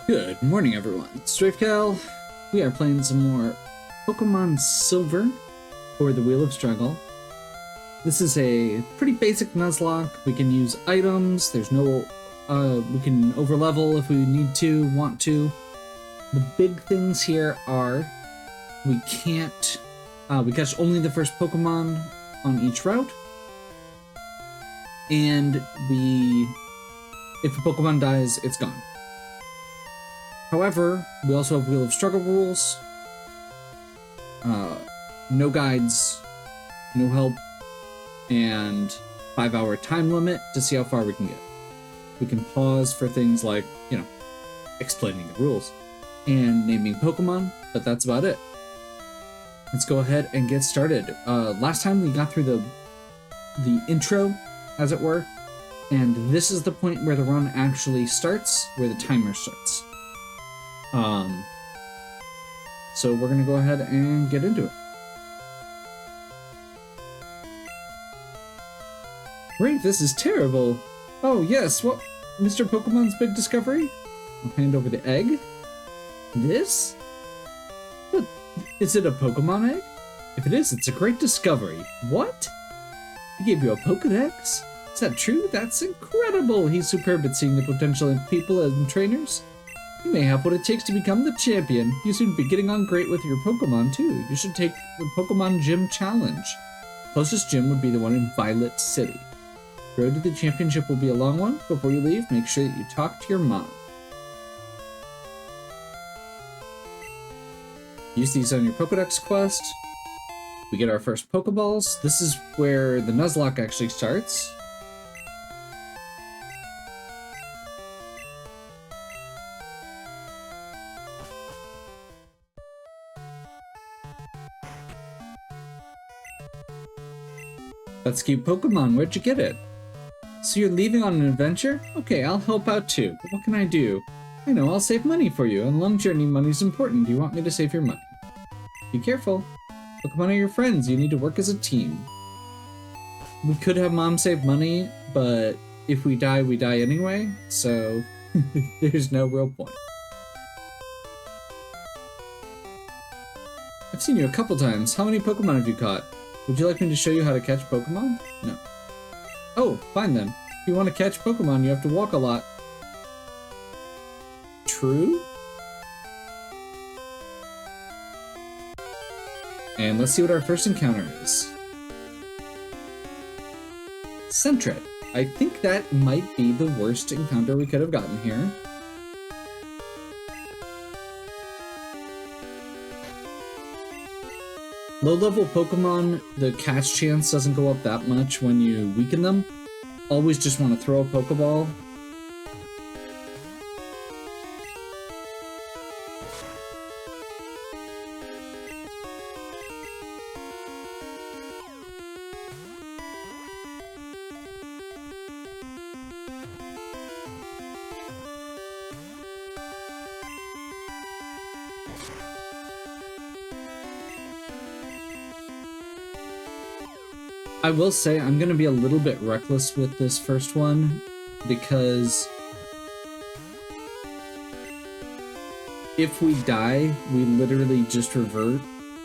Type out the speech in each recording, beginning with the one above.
Good morning, everyone. It's StrafeCal. We are playing some more Pokemon Silver for the Wheel of Struggle. This is a pretty basic Nuzlocke. We can use items. There's no, we can overlevel if we need to, want to. The big things here are we can't, we catch only the first Pokemon on each route. And if a Pokemon dies, it's gone. However, we also have Wheel of Struggle rules. No guides, no help, and 5-hour time limit to see how far we can get. We can pause for things like, explaining the rules and naming Pokemon, but that's about it. Let's go ahead and get started. Last time we got through the intro, as it were, and this is the point where the run actually starts, where the timer starts. So we're gonna go ahead and get into it. Great, this is terrible. Oh yes, what? Mr. Pokemon's big discovery? I'll hand over the egg. This? What? Is it a Pokemon egg? If it is, it's a great discovery. What? He gave you a Pokedex? Is that true? That's incredible! He's superb at seeing the potential in people and trainers. You may have what it takes to become the champion. You seem to be getting on great with your Pokemon, too. You should take the Pokemon Gym Challenge. Closest gym would be the one in Violet City. The road to the championship will be a long one. Before you leave, make sure that you talk to your mom. Use these on your Pokedex quest. We get our first Pokeballs. This is where the Nuzlocke actually starts. Let's keep Pokemon. Where'd you get it? So you're leaving on an adventure? Okay, I'll help out too. But what can I do? I know, I'll save money for you. On long journey, money's important. Do you want me to save your money? Be careful. Pokemon are your friends. You need to work as a team. We could have Mom save money, but if we die anyway. So there's no real point. I've seen you a couple times. How many Pokemon have you caught? Would you like me to show you how to catch Pokemon? No. Oh, fine then. If you want to catch Pokemon, you have to walk a lot. True? And let's see what our first encounter is. Sentret. I think that might be the worst encounter we could have gotten here. Low-level Pokemon, the catch chance doesn't go up that much when you weaken them. Always just want to throw a Pokeball. I will say I'm going to be a little bit reckless with this first one because if we die, we literally just revert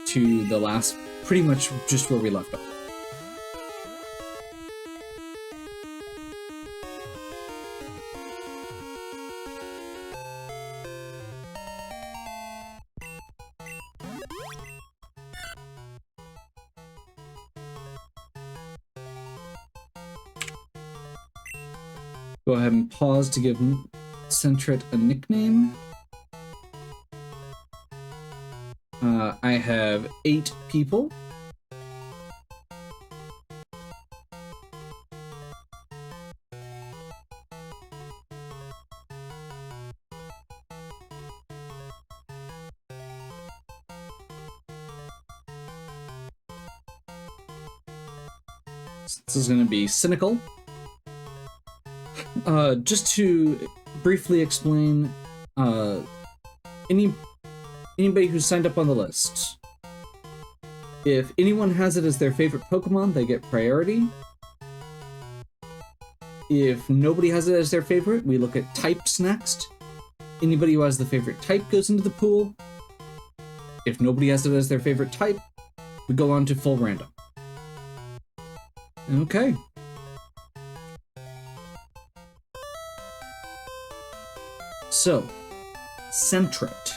to the last, pretty much just where we left off. Go ahead and pause to give Sentret a nickname. I have 8 people. This is going to be Cynical. Just to briefly explain, anybody who's signed up on the list, if anyone has it as their favorite Pokemon, they get priority. If nobody has it as their favorite, we look at types next. Anybody who has the favorite type goes into the pool. If nobody has it as their favorite type, we go on to full random. Okay. So, Centret.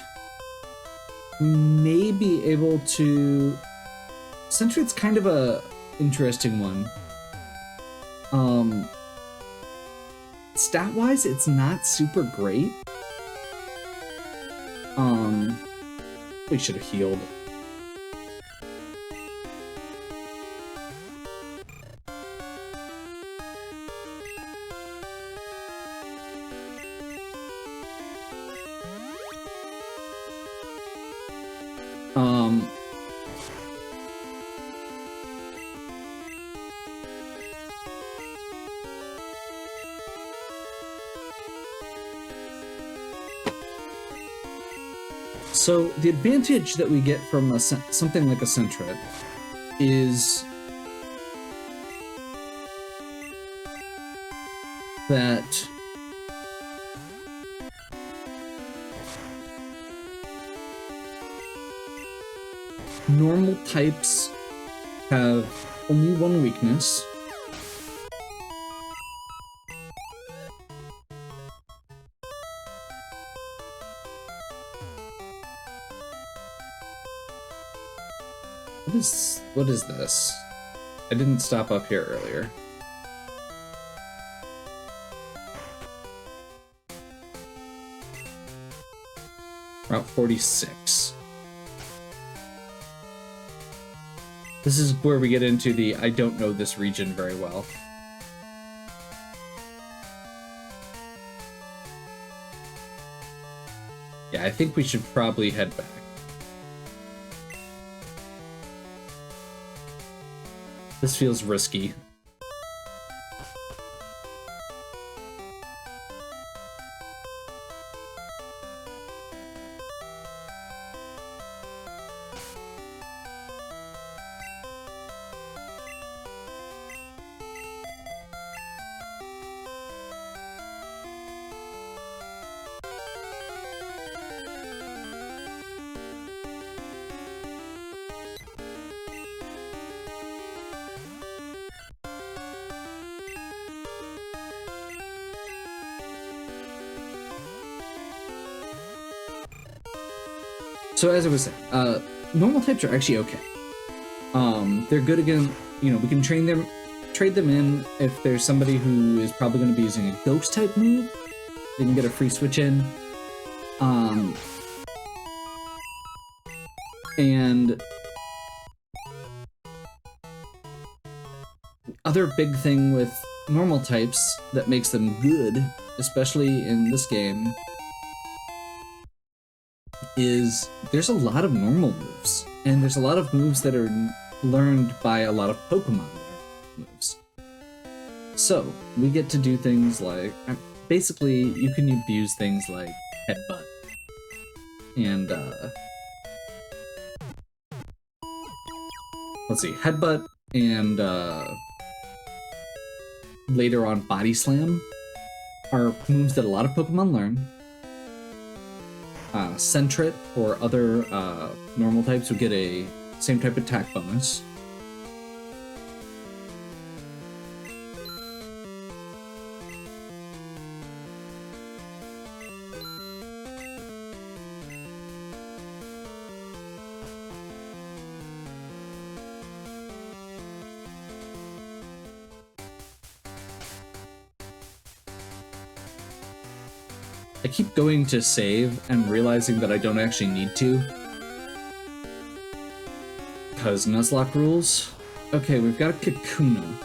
We may be able to... Centret's kind of a interesting one. Stat-wise, it's not super great. We should have healed. So the advantage that we get from something like a Centret is that normal types have only one weakness. What is this? I didn't stop up here earlier. Route 46. This is where we get into the I don't know this region very well. Yeah, I think we should probably head back. This feels risky. So as I was saying, normal types are actually okay. They're good again. You know, we can trade them in if there's somebody who is probably going to be using a ghost type move. They can get a free switch in. And other big thing with normal types that makes them good, especially in this game, is there's a lot of normal moves, and there's a lot of moves that are learned by a lot of Pokemon moves. So we get to do things like, basically you can abuse things like Headbutt and let's see, Headbutt and later on Body Slam are moves that a lot of Pokemon learn. Centret or other normal types would get a same type attack bonus. I keep going to save and realizing that I don't actually need to. Because Nuzlocke rules. Okay, we've got a Kakuna.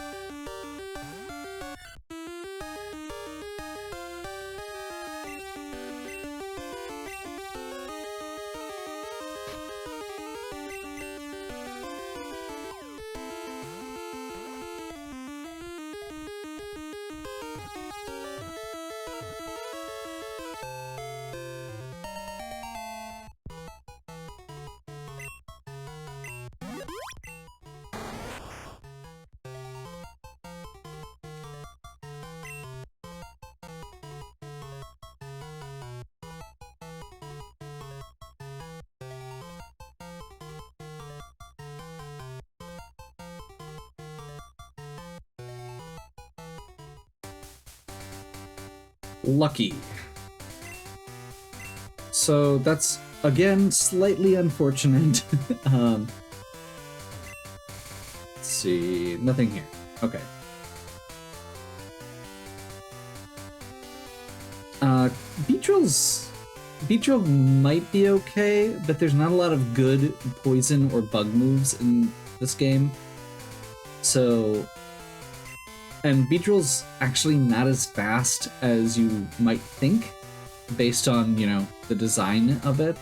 Lucky. So that's, again, slightly unfortunate. Let's see, nothing here. Okay. Beedrill might be okay, but there's not a lot of good poison or bug moves in this game. So, and Beedrill's actually not as fast as you might think, based on, you know, the design of it,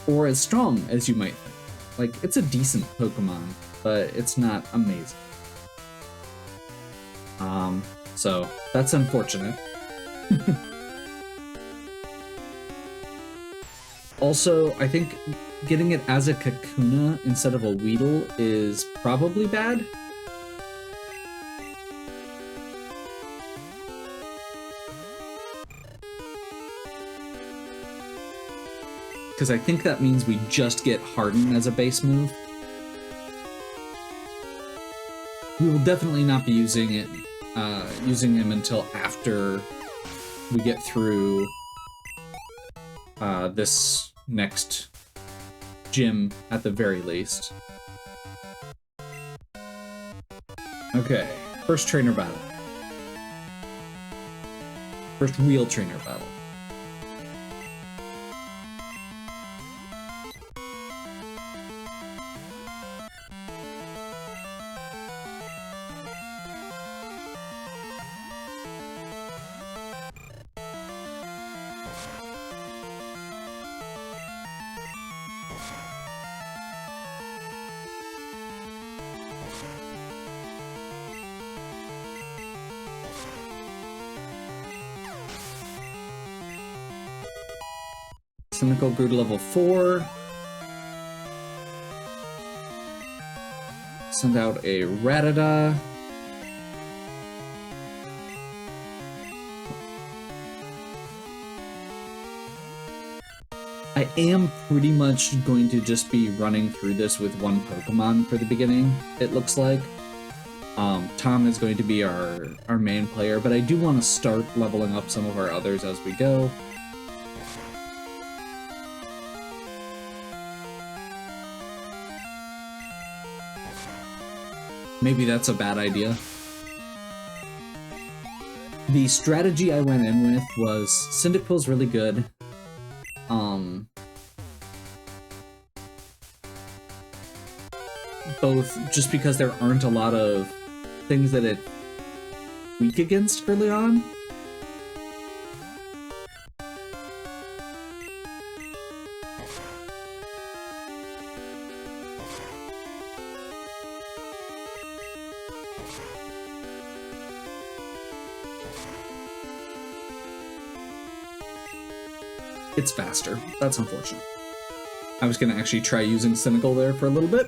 or as strong as you might think. Like, it's a decent Pokemon, but it's not amazing. So that's unfortunate. Also, I think getting it as a Kakuna instead of a Weedle is probably bad. Because I think that means we just get Harden as a base move. We will definitely not be using him until after we get through this next gym at the very least. Okay, first trainer battle. First real trainer battle. Cynical grew to level 4. Send out a Rattata. I am pretty much going to just be running through this with one Pokemon for the beginning, it looks like. Tom is going to be our main player, but I do want to start leveling up some of our others as we go. Maybe that's a bad idea. The strategy I went in with was Cyndaquil's really good. Both just because there aren't a lot of things that it's weak against early on. It's faster. That's unfortunate. I was gonna actually try using Cynical there for a little bit.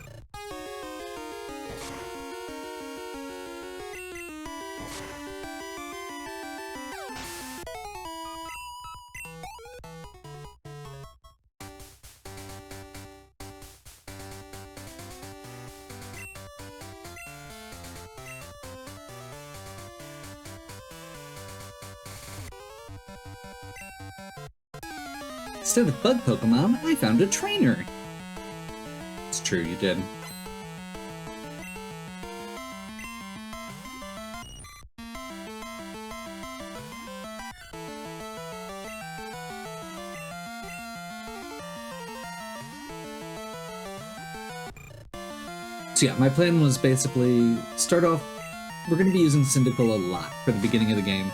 Instead of bug Pokemon, I found a trainer. It's true, you did. So yeah, my plan was basically start off, we're going to be using Cyndaquil a lot for the beginning of the game.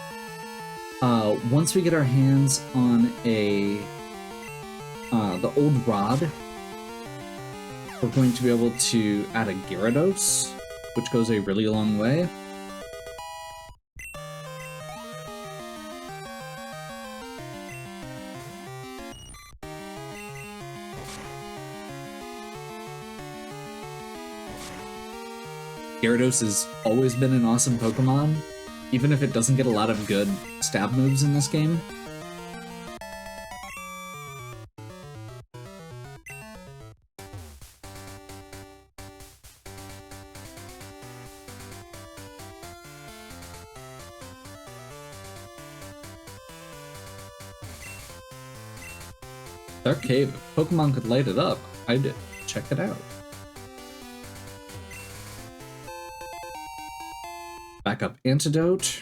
Once we get our hands on the old rod, we're going to be able to add a Gyarados, which goes a really long way. Gyarados has always been an awesome Pokemon, even if it doesn't get a lot of good stab moves in this game. Dark Cave. If Pokemon could light it up, I'd check it out. Backup antidote.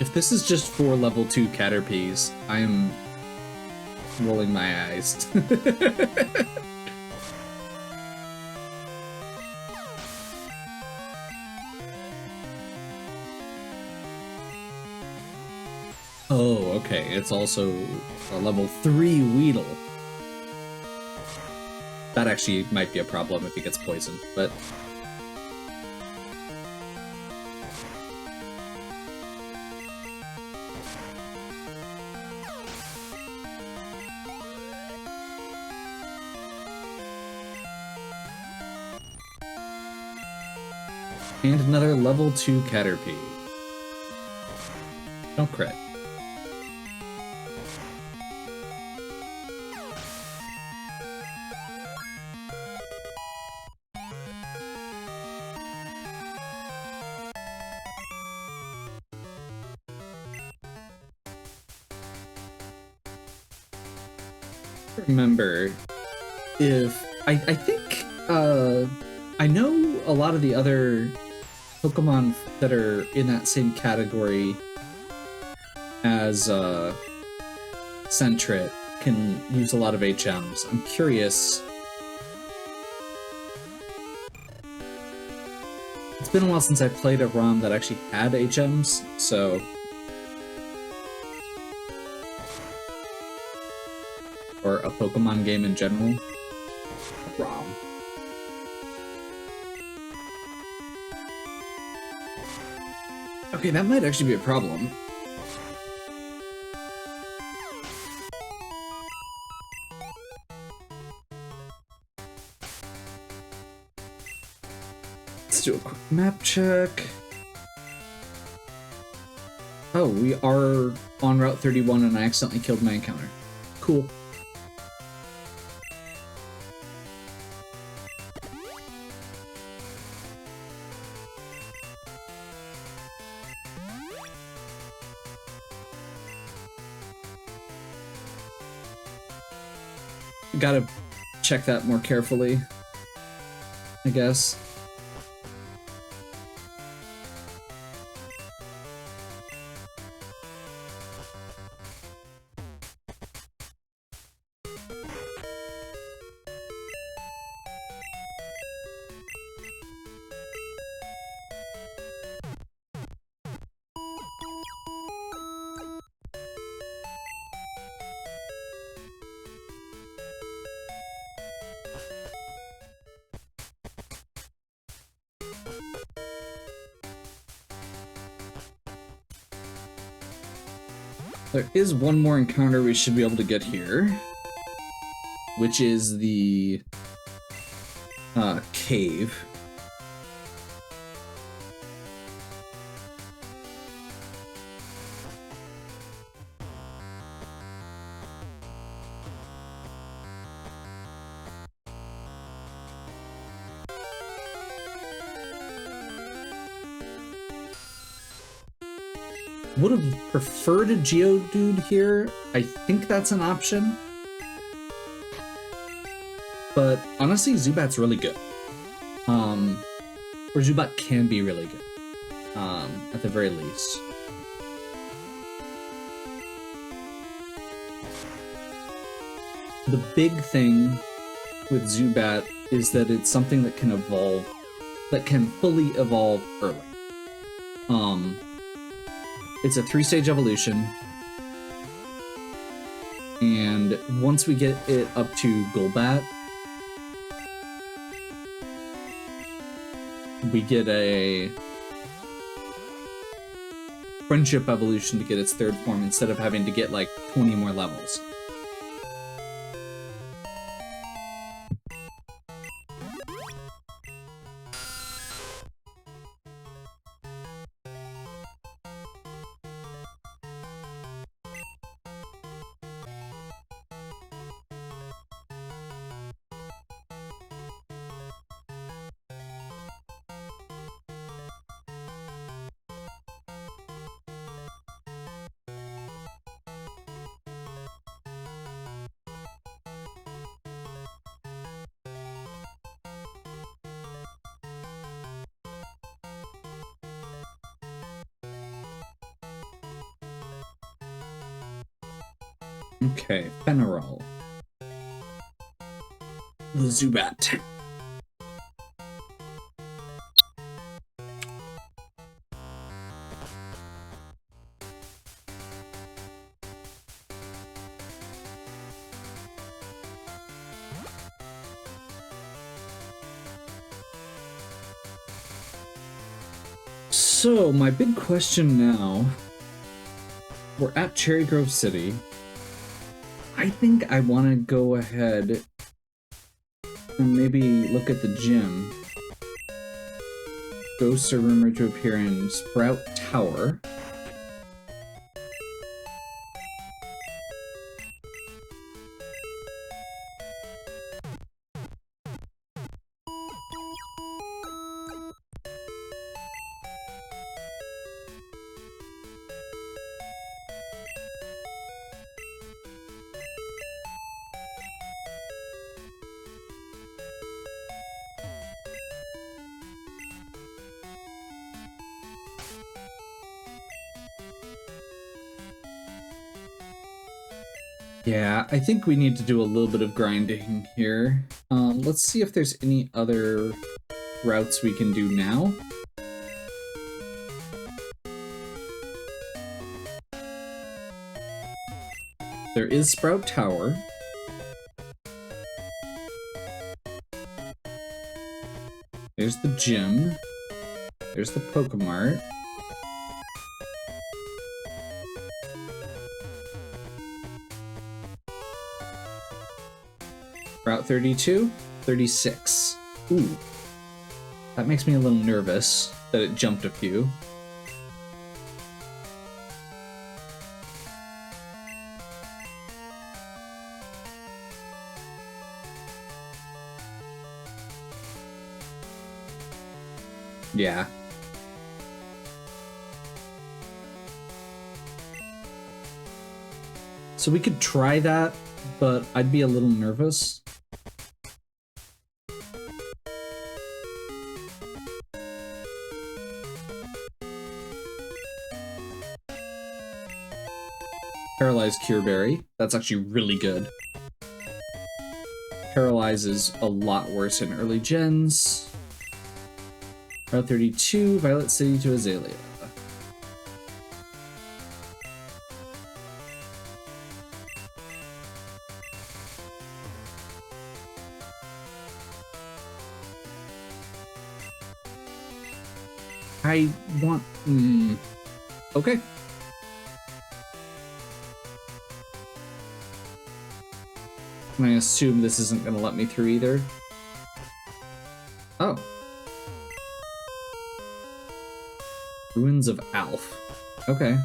If this is just 4 level 2 Caterpies, I am rolling my eyes. Oh, okay, it's also a level 3 Weedle. That actually might be a problem if he gets poisoned, but... And another level 2 Caterpie. Don't crit. Remember, if I think I know a lot of the other Pokemon that are in that same category as Sentret can use a lot of HMs. I'm curious. It's been a while since I played a ROM that actually had HMs, so... Or a Pokemon game in general. ROM. Okay, that might actually be a problem. Let's do a quick map check. Oh, we are on Route 31 and I accidentally killed my encounter. Cool. Gotta check that more carefully, I guess. There is one more encounter we should be able to get here, which is the cave. Would have preferred a Geodude here. I think that's an option. But honestly, Zubat's really good. Or Zubat can be really good. At the very least. The big thing with Zubat is that it's something that can evolve, that can fully evolve early. It's a 3-stage evolution. once we get it up to Golbat, we get a friendship evolution to get its third form instead of having to get like 20 more levels. Okay, Fenarol. The Zubat. So, my big question now, we're at Cherry Grove City. I think I want to go ahead and maybe look at the gym. Ghosts are rumored to appear in Sprout Tower. Yeah, I think we need to do a little bit of grinding here. Let's see if there's any other routes we can do now. There is Sprout Tower. There's the gym. There's the Pokemart. Route 32, 36. Ooh. That makes me a little nervous that it jumped a few. Yeah. So we could try that, but I'd be a little nervous. Paralyzed Cure Berry. That's actually really good. Paralyze is a lot worse in early gens. Route 32, Violet City to Azalea. I want... Okay. I assume this isn't going to let me through either. Oh. Ruins of Alf. Okay.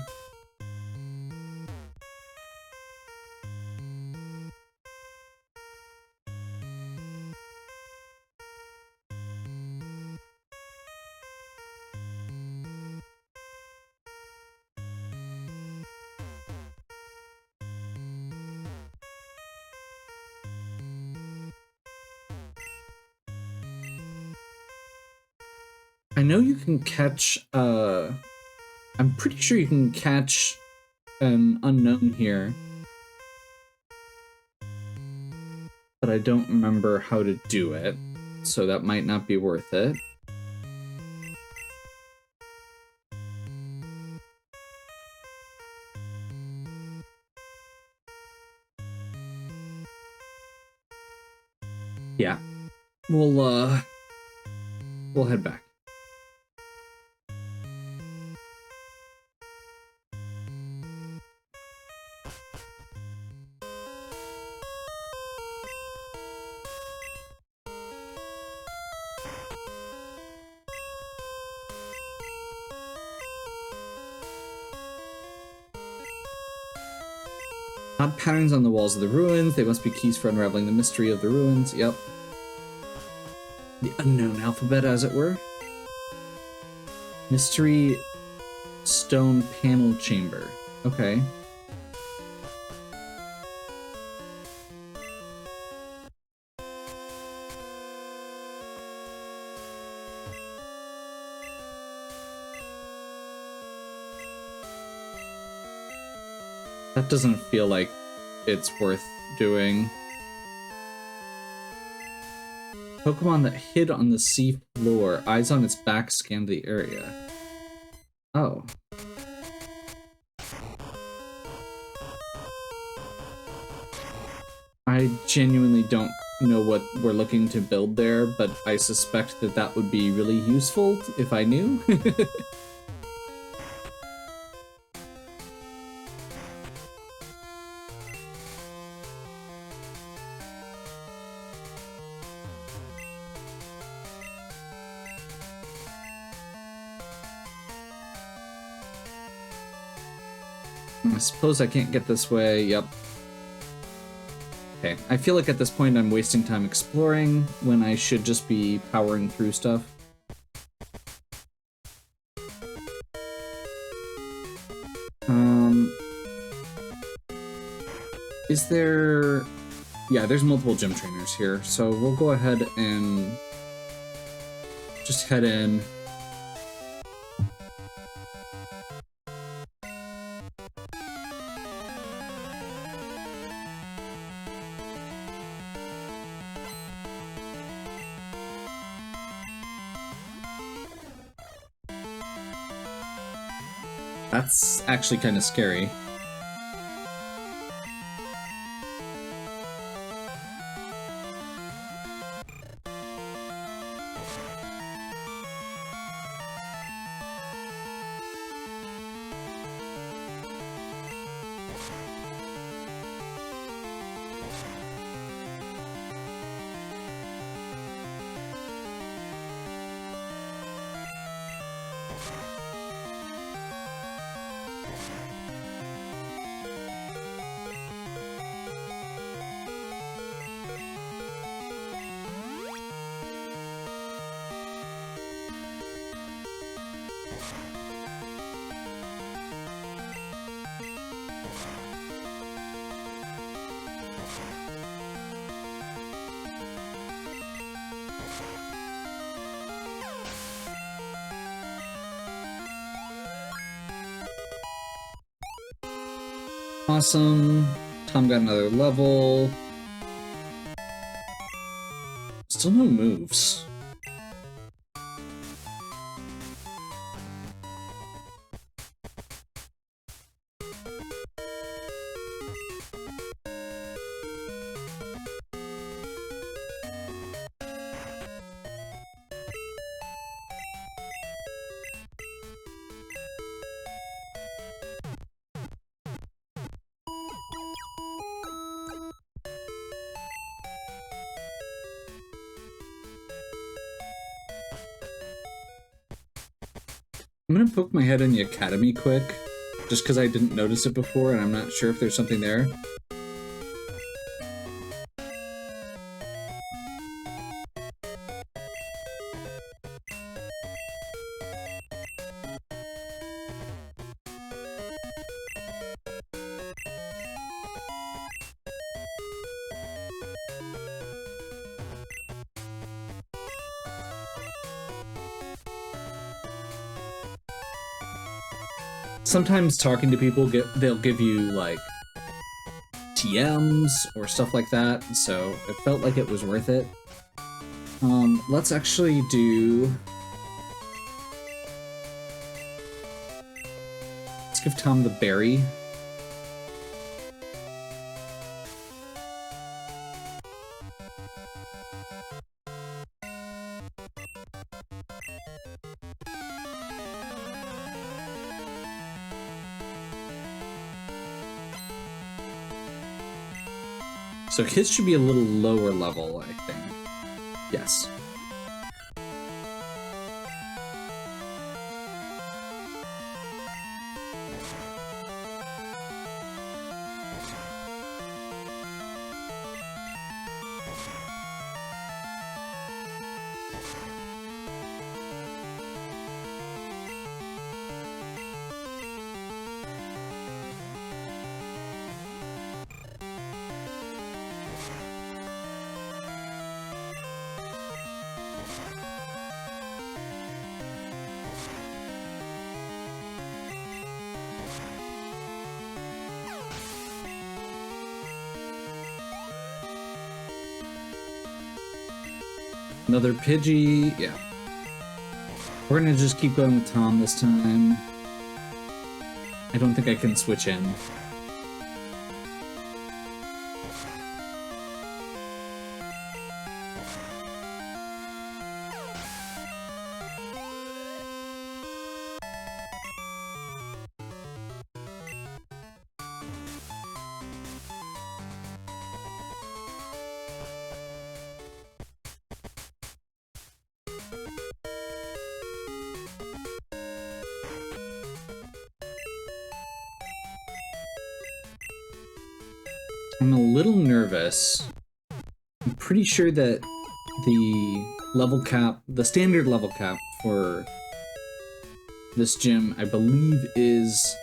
I know you can catch, I'm pretty sure you can catch an unknown here. But I don't remember how to do it, so that might not be worth it. Yeah. We'll head back. Odd patterns on the walls of the ruins. They must be keys for unraveling the mystery of the ruins. Yep. The unknown alphabet, as it were. Mystery stone panel chamber. Okay. That doesn't feel like it's worth doing. Pokemon that hid on the sea floor. Eyes on its back scanned the area. Oh. I genuinely don't know what we're looking to build there, but I suspect that that would be really useful if I knew. I suppose I can't get this way. Yep. Okay, I feel like at this point I'm wasting time exploring when I should just be powering through stuff. Is there... Yeah, there's multiple gym trainers here, so we'll go ahead and just head in. That's actually kind of scary. Awesome. Tom got another level. Still no moves. I'm gonna poke my head in the academy quick, just because I didn't notice it before and I'm not sure if there's something there. Sometimes talking to people, they'll give you, like, TMs or stuff like that, so it felt like it was worth it. Let's actually do... Let's give Tom the berry. So his should be a little lower level, I think. Yes. Another Pidgey, yeah. We're gonna just keep going with Tom this time. I don't think I can switch in. I'm a little nervous. I'm pretty sure that the level cap, the standard level cap for this gym, I believe is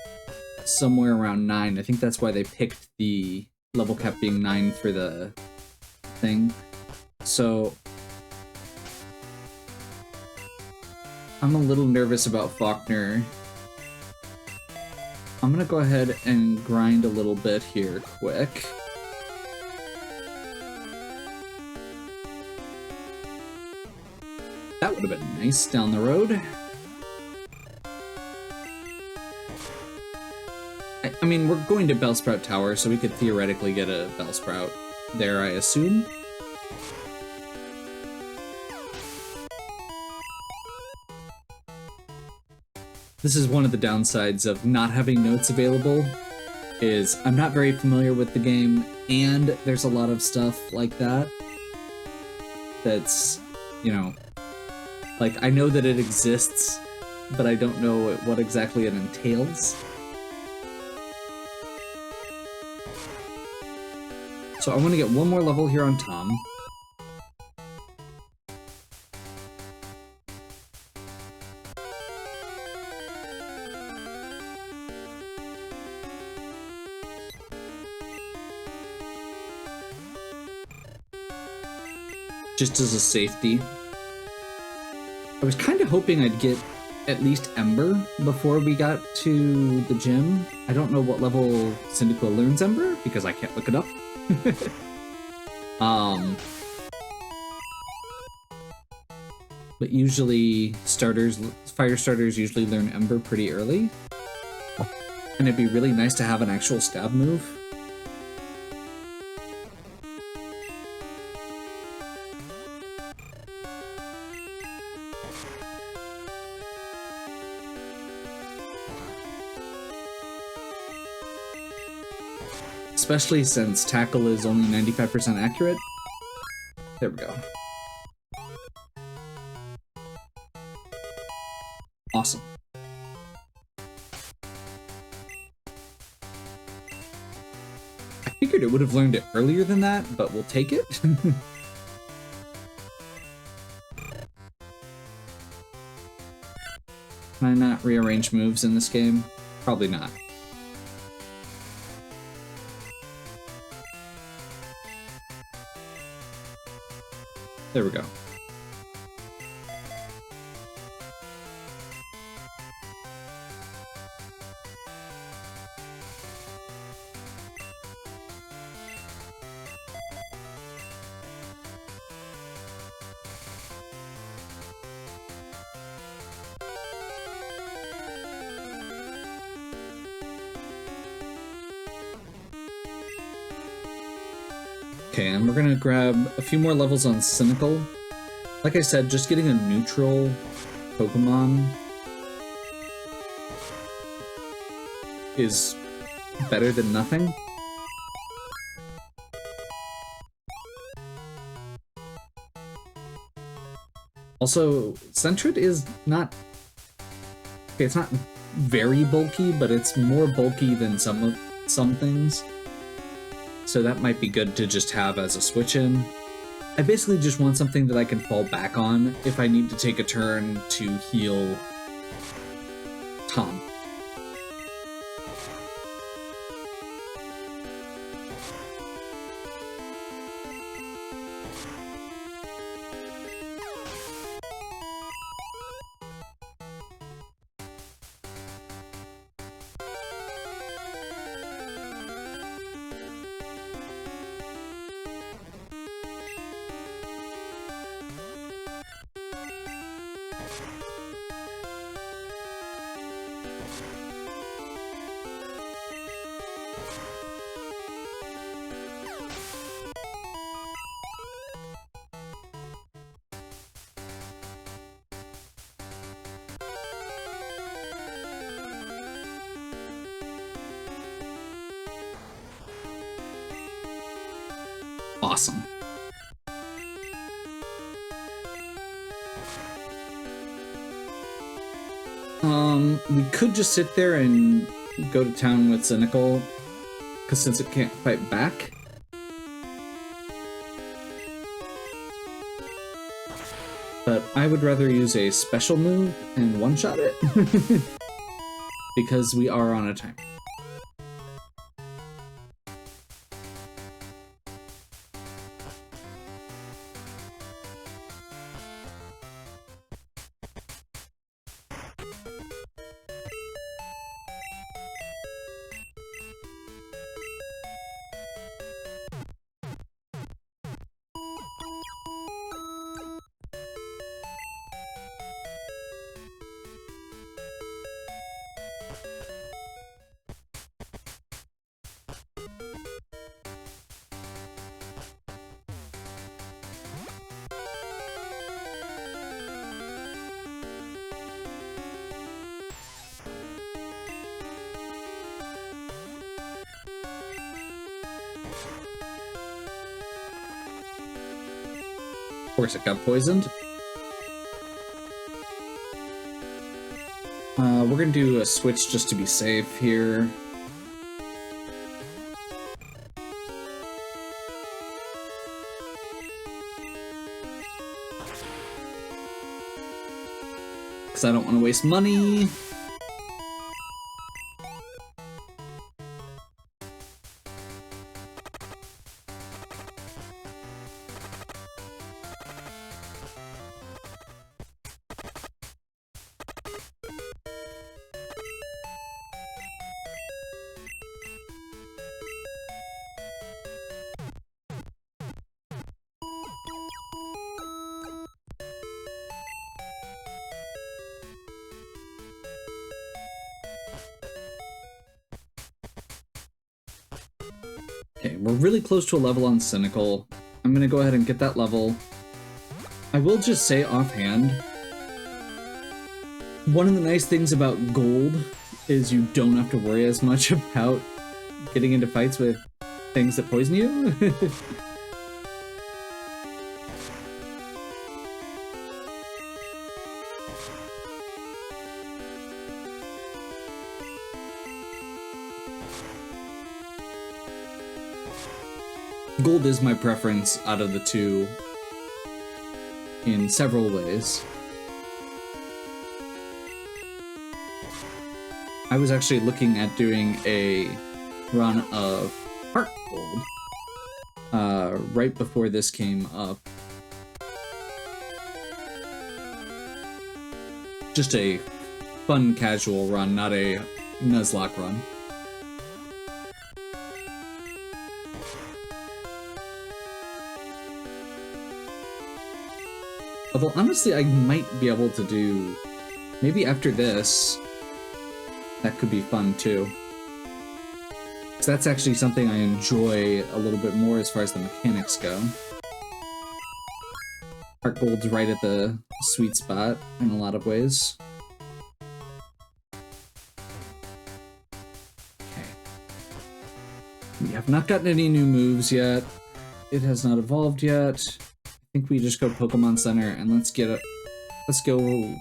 somewhere around 9. I think that's why they picked the level cap being 9 for the thing. So I'm a little nervous about Faulkner. I'm gonna go ahead and grind a little bit here quick. That would have been nice down the road. I mean, we're going to Bellsprout Tower, so we could theoretically get a Bellsprout there, I assume. This is one of the downsides of not having notes available, is I'm not very familiar with the game, and there's a lot of stuff like that that's, you know, like, I know that it exists, but I don't know what exactly it entails. So I want to get one more level here on Tom. Just as a safety. I was kind of hoping I'd get at least Ember before we got to the gym. I don't know what level Cyndaquil learns Ember, because I can't look it up. But usually fire starters usually learn Ember pretty early. And it'd be really nice to have an actual stab move. Especially since Tackle is only 95% accurate. There we go. Awesome. I figured it would have learned it earlier than that, but we'll take it. Can I not rearrange moves in this game? Probably not. There we go. Okay, and we're gonna grab a few more levels on Cynical. Like I said, just getting a neutral Pokemon is better than nothing. Also, Sentret is not... Okay, it's not very bulky, but it's more bulky than some things. So that might be good to just have as a switch-in. I basically just want something that I can fall back on if I need to take a turn to heal Tom. Awesome. We could just sit there and go to town with Cynical, because since it can't fight back. But I would rather use a special move and one-shot it, because we are on a timer. Of course it got poisoned. We're gonna do a switch just to be safe here. Because I don't want to waste money. Okay, we're really close to a level on Cynical. I'm gonna go ahead and get that level. I will just say offhand, one of the nice things about gold is you don't have to worry as much about getting into fights with things that poison you. Gold is my preference out of the two in several ways. I was actually looking at doing a run of Heart Gold right before this came up. Just a fun casual run, not a Nuzlocke run. Although, honestly, I might be able to do... Maybe after this, that could be fun, too. So that's actually something I enjoy a little bit more as far as the mechanics go. Heart Gold's right at the sweet spot in a lot of ways. Okay. We have not gotten any new moves yet. It has not evolved yet. I think we just go Pokemon Center and let's get Let's go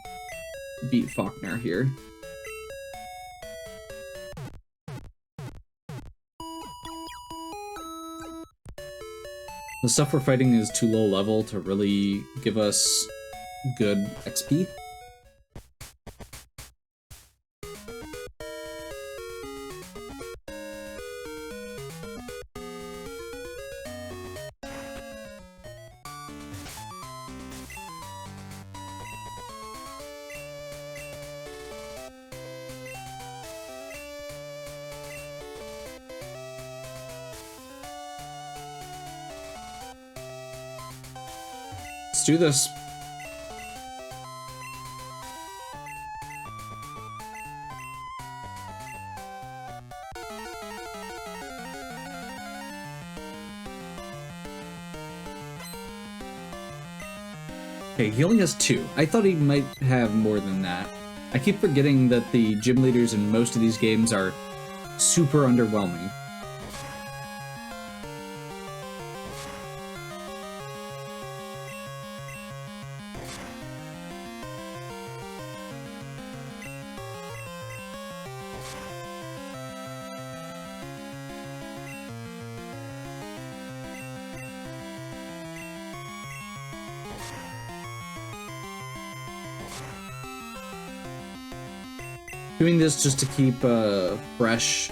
beat Faulkner here. The stuff we're fighting is too low level to really give us good XP. Let's do this. Okay, he only has 2. I thought he might have more than that. I keep forgetting that the gym leaders in most of these games are super underwhelming. Doing this just to keep fresh,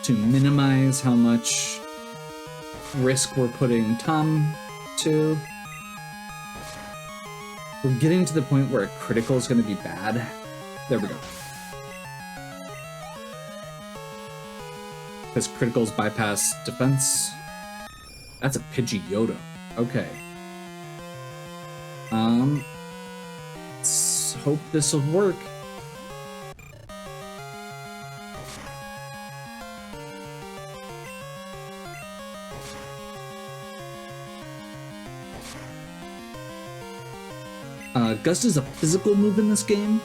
to minimize how much risk we're putting Tom to. We're getting to the point where a critical is going to be bad. There we go. Because criticals bypass defense. That's a Pidgeotto. Okay. Let's hope this will work. Gust is a physical move in this game.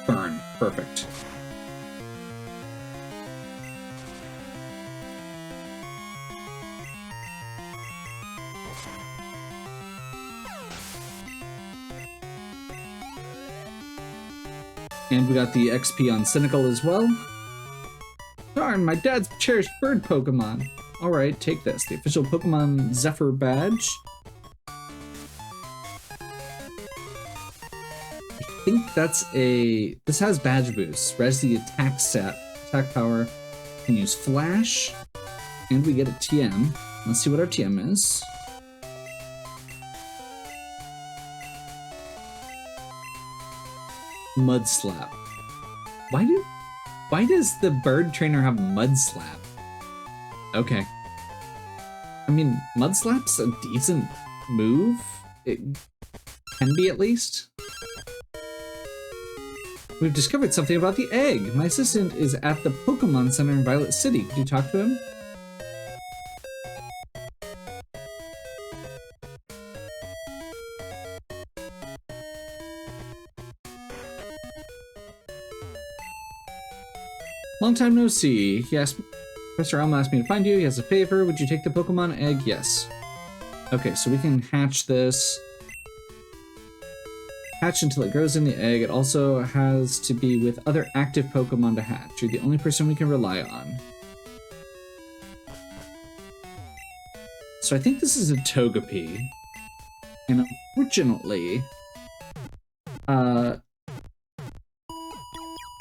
Burn. Perfect. And we got the XP on Cynical as well. Darn, my dad's cherished bird Pokemon. Alright, take this. The official Pokemon Zephyr badge. I think that's a... This has badge boosts. Res the attack stat. Attack power. Can use Flash. And we get a TM. Let's see what our TM is. Mud Slap. Why does the bird trainer have Mud Slap? Okay. I mean, Mud Slap's a decent move. It can be, at least. We've discovered something about the egg. My assistant is at the Pokemon Center in Violet City. Could you talk to him? Long time no see. He asked, Professor Elm asked me to find you. He has a favor. Would you take the Pokemon egg? Yes. Okay, so we can hatch this. Hatch until it grows in the egg. It also has to be with other active Pokemon to hatch. You're the only person we can rely on. So I think this is a Togepi. And unfortunately,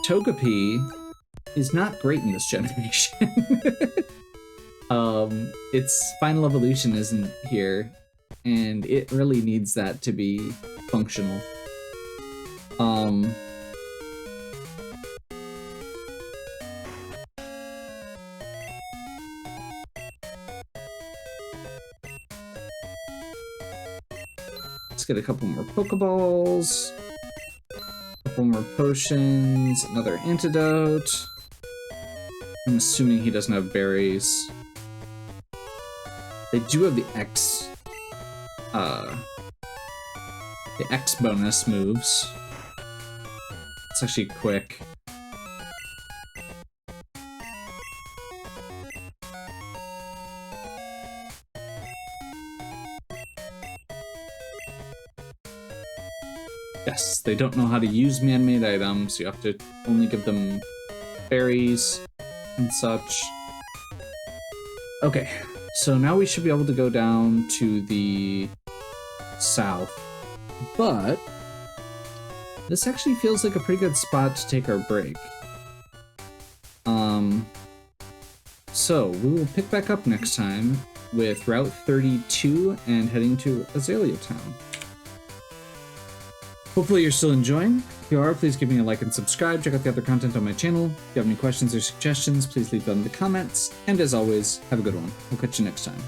Togepi is not great in this generation. Its final evolution isn't here, and it really needs that to be functional. Let's get a couple more Pokeballs, a couple more potions, another antidote. I'm assuming he doesn't have berries. They do have the X bonus moves. It's actually quick. Yes, they don't know how to use man-made items. You have to only give them berries and such. Okay, so now we should be able to go down to the south. But this actually feels like a pretty good spot to take our break. So we will pick back up next time with Route 32 and heading to Azalea Town. Hopefully you're still enjoying. If you are, please give me a like and subscribe. Check out the other content on my channel. If you have any questions or suggestions, please leave them in the comments. And as always, have a good one. We'll catch you next time.